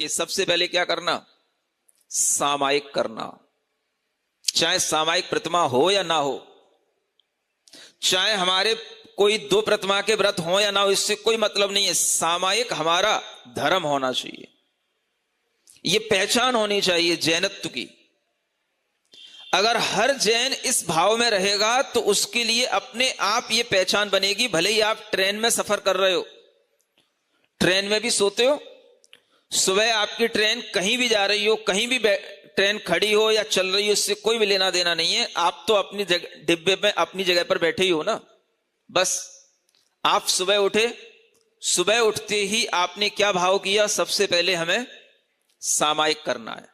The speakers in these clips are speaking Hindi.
करके सबसे पहले क्या करना? सामायिक करना। चाहे सामायिक प्रतिमा हो या ना हो, चाहे हमारे कोई 2 प्रतिमा के व्रत हो या ना हो, इससे कोई मतलब नहीं है। सामायिक हमारा धर्म होना चाहिए, ये पहचान होनी चाहिए जैनत्व की। अगर हर जैन इस भाव में रहेगा तो उसके लिए अपने आप ये पहचान बनेगी। भले ही आप ट्रेन में सफर कर रहे हो, ट्रेन में भी सोते हो, सुबह आपकी ट्रेन कहीं भी जा रही हो, कहीं भी ट्रेन खड़ी हो या चल रही हो, इससे कोई भी लेना देना नहीं है। आप तो अपनी डिब्बे में अपनी जगह पर बैठे ही हो ना। बस आप सुबह उठे, सुबह उठते ही आपने क्या भाव किया? सबसे पहले हमें सामायिक करना है।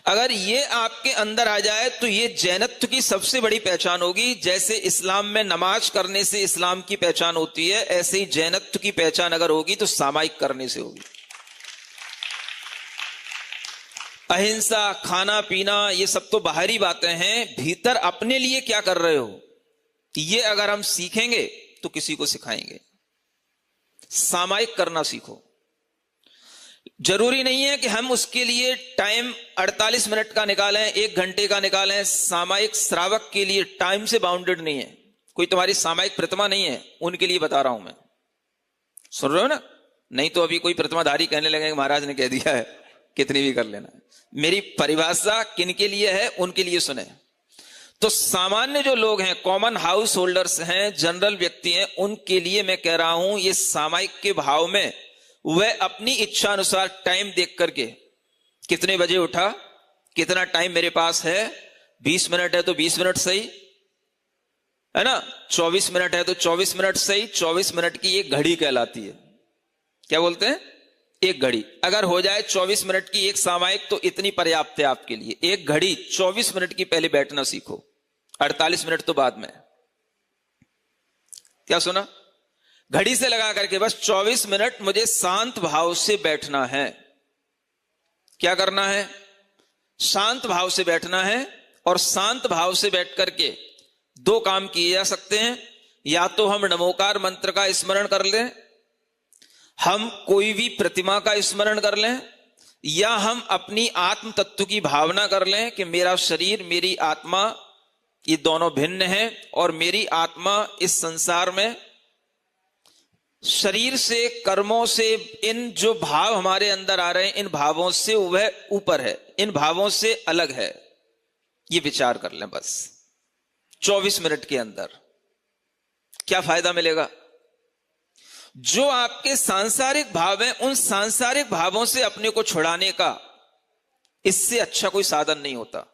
अगर ये आपके अंदर आ जाए तो ये जैनत्व की सबसे बड़ी पहचान होगी। जैसे इस्लाम में नमाज करने से इस्लाम की पहचान होती है, ऐसे ही जैनत्व की पहचान अगर होगी तो सामायिक करने से होगी। अहिंसा, खाना पीना, ये सब तो बाहरी बातें हैं। भीतर अपने लिए क्या कर रहे हो, ये अगर हम सीखेंगे तो किसी को सिखाएंगे। सामायिक करना सीखो। जरूरी नहीं है कि हम उसके लिए टाइम 48 मिनट का निकालें, 1 घंटे का निकालें। सामायिक श्रावक के लिए टाइम से बाउंडेड नहीं है। कोई तुम्हारी सामायिक प्रतिमा नहीं है, उनके लिए बता रहा हूं मैं। सुन रहे हो ना? नहीं तो अभी कोई प्रतिमाधारी कहने लगेगा महाराज ने कह दिया है, कितनी भी कर लेना। मेरी परिभाषा किनके लिए है, उनके लिए सुने। तो सामान्य जो लोग हैं, कॉमन हाउस होल्डर्स हैं, जनरल व्यक्ति हैं, उनके लिए मैं कह रहा हूं ये सामायिक के भाव में वह अपनी इच्छा अनुसार टाइम देख करके, कितने बजे उठा, कितना टाइम मेरे पास है, 20 मिनट है तो 20 मिनट सही है ना, 24 मिनट है तो 24 मिनट सही। 24 मिनट की एक घड़ी कहलाती है। क्या बोलते हैं? एक घड़ी। अगर हो जाए 24 मिनट की एक सामायिक तो इतनी पर्याप्त है आपके लिए। एक घड़ी 24 मिनट की पहले बैठना सीखो, 48 मिनट तो बाद में। क्या सुना? घड़ी से लगा करके बस 24 मिनट मुझे शांत भाव से बैठना है। क्या करना है? शांत भाव से बैठना है। और शांत भाव से बैठ करके 2 काम किए जा सकते हैं। या तो हम नमोकार मंत्र का स्मरण कर लें, हम कोई भी प्रतिमा का स्मरण कर लें, या हम अपनी आत्म तत्व की भावना कर लें कि मेरा शरीर, मेरी आत्मा, ये दोनों भिन्न हैं और मेरी आत्मा इस संसार में शरीर से, कर्मों से, इन जो भाव हमारे अंदर आ रहे हैं, इन भावों से वह ऊपर है, इन भावों से अलग है। ये विचार कर लें बस 24 मिनट के अंदर। क्या फायदा मिलेगा? जो आपके सांसारिक भाव हैं, उन सांसारिक भावों से अपने को छुड़ाने का इससे अच्छा कोई साधन नहीं होता।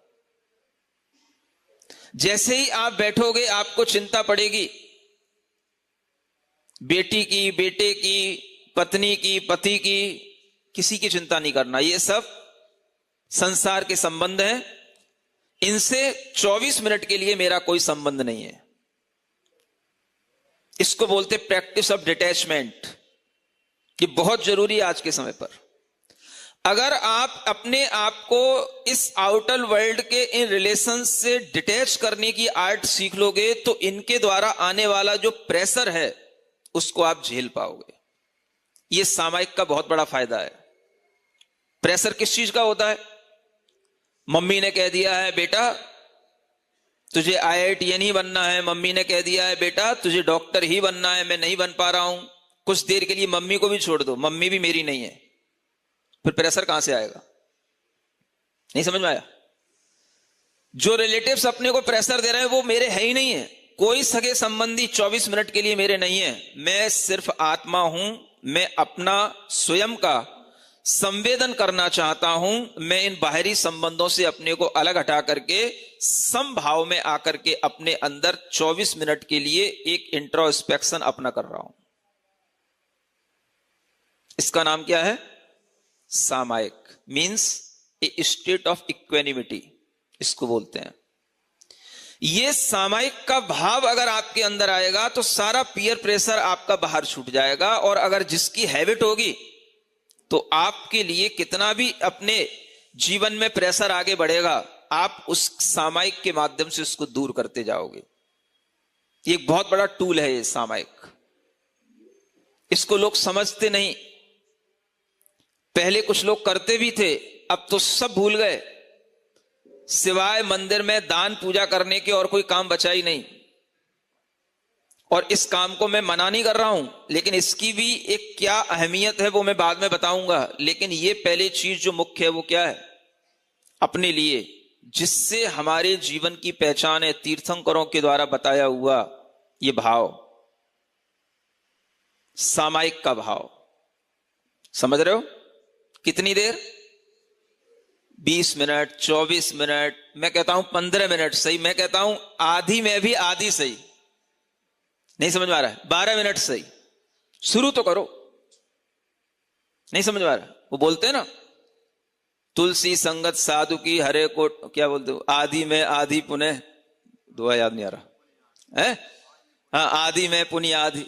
जैसे ही आप बैठोगे आपको चिंता पड़ेगी बेटी की, बेटे की, पत्नी की, पति की, किसी की चिंता नहीं करना। ये सब संसार के संबंध हैं, इनसे 24 मिनट के लिए मेरा कोई संबंध नहीं है। इसको बोलते प्रैक्टिस ऑफ डिटैचमेंट। ये बहुत जरूरी है आज के समय पर। अगर आप अपने आप को इस आउटर वर्ल्ड के इन रिलेशन से डिटैच करने की आर्ट सीख लोगे तो इनके द्वारा आने वाला जो प्रेशर है उसको आप झेल पाओगे। यह सामायिक का बहुत बड़ा फायदा है। प्रेशर किस चीज का होता है? मम्मी ने कह दिया है बेटा तुझे IITN ही बनना है, मम्मी ने कह दिया है बेटा तुझे डॉक्टर ही बनना है, मैं नहीं बन पा रहा हूं। कुछ देर के लिए मम्मी को भी छोड़ दो, मम्मी भी मेरी नहीं है। फिर प्रेशर कहां से आएगा? नहीं समझ में आया? जो रिलेटिव्स अपने को प्रेशर दे रहे हैं वो मेरे है ही नहीं है। कोई सगे संबंधी 24 मिनट के लिए मेरे नहीं है। मैं सिर्फ आत्मा हूं। मैं अपना स्वयं का संवेदन करना चाहता हूं। मैं इन बाहरी संबंधों से अपने को अलग हटा करके समभाव में आकर के अपने अंदर 24 मिनट के लिए एक इंट्रोस्पेक्शन अपना कर रहा हूं। इसका नाम क्या है? सामायिक। Means A state of equanimity इसको बोलते हैं। ये सामायिक का भाव अगर आपके अंदर आएगा तो सारा पीयर प्रेशर आपका बाहर छूट जाएगा। और अगर जिसकी हैबिट होगी तो आपके लिए कितना भी अपने जीवन में प्रेशर आगे बढ़ेगा, आप उस सामायिक के माध्यम से उसको दूर करते जाओगे। ये एक बहुत बड़ा टूल है ये सामायिक। इसको लोग समझते नहीं। पहले कुछ लोग करते भी थे, अब तो सब भूल गए। सिवाय मंदिर में दान पूजा करने के और कोई काम बचा ही नहीं। और इस काम को मैं मना नहीं कर रहा हूं, लेकिन इसकी भी एक क्या अहमियत है वो मैं बाद में बताऊंगा। लेकिन ये पहली चीज जो मुख्य है वो क्या है? अपने लिए, जिससे हमारे जीवन की पहचान है, तीर्थंकरों के द्वारा बताया हुआ ये भाव, सामायिक का भाव। समझ रहे हो? कितनी देर? 20 मिनट, 24 मिनट, मैं कहता हूं 15 मिनट सही, मैं कहता हूं आधी में भी आधी सही। नहीं समझ में आ रहा है? 12 मिनट सही, शुरू तो करो। नहीं समझ में आ रहा? वो बोलते हैं ना, तुलसी संगत साधु की हरे को, क्या बोलते हो, आधी में आधी पुण्य, दुआ याद नहीं आ रहा है। हाँ, आधी में पुण्य आधी,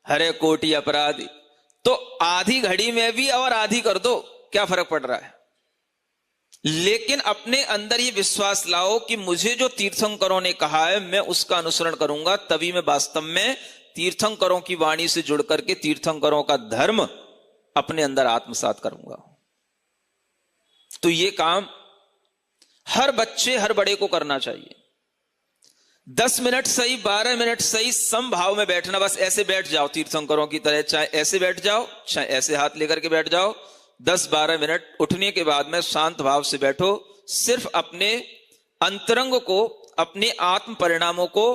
हरे कोटि अपराधी। तो आधी घड़ी में भी और आधी कर दो, क्या फर्क पड़ रहा है? लेकिन अपने अंदर ये विश्वास लाओ कि मुझे जो तीर्थंकरों ने कहा है मैं उसका अनुसरण करूंगा, तभी मैं वास्तव में तीर्थंकरों की वाणी से जुड़ करके तीर्थंकरों का धर्म अपने अंदर आत्मसात करूंगा। तो ये काम हर बच्चे, हर बड़े को करना चाहिए। 10 मिनट सही, 12 मिनट सही, समभाव में बैठना। बस ऐसे बैठ जाओ तीर्थंकरों की तरह, चाहे ऐसे बैठ जाओ, चाहे ऐसे हाथ लेकर के बैठ जाओ। 10-12 मिनट उठने के बाद में शांत भाव से बैठो। सिर्फ अपने अंतरंग को, अपने आत्म परिणामों को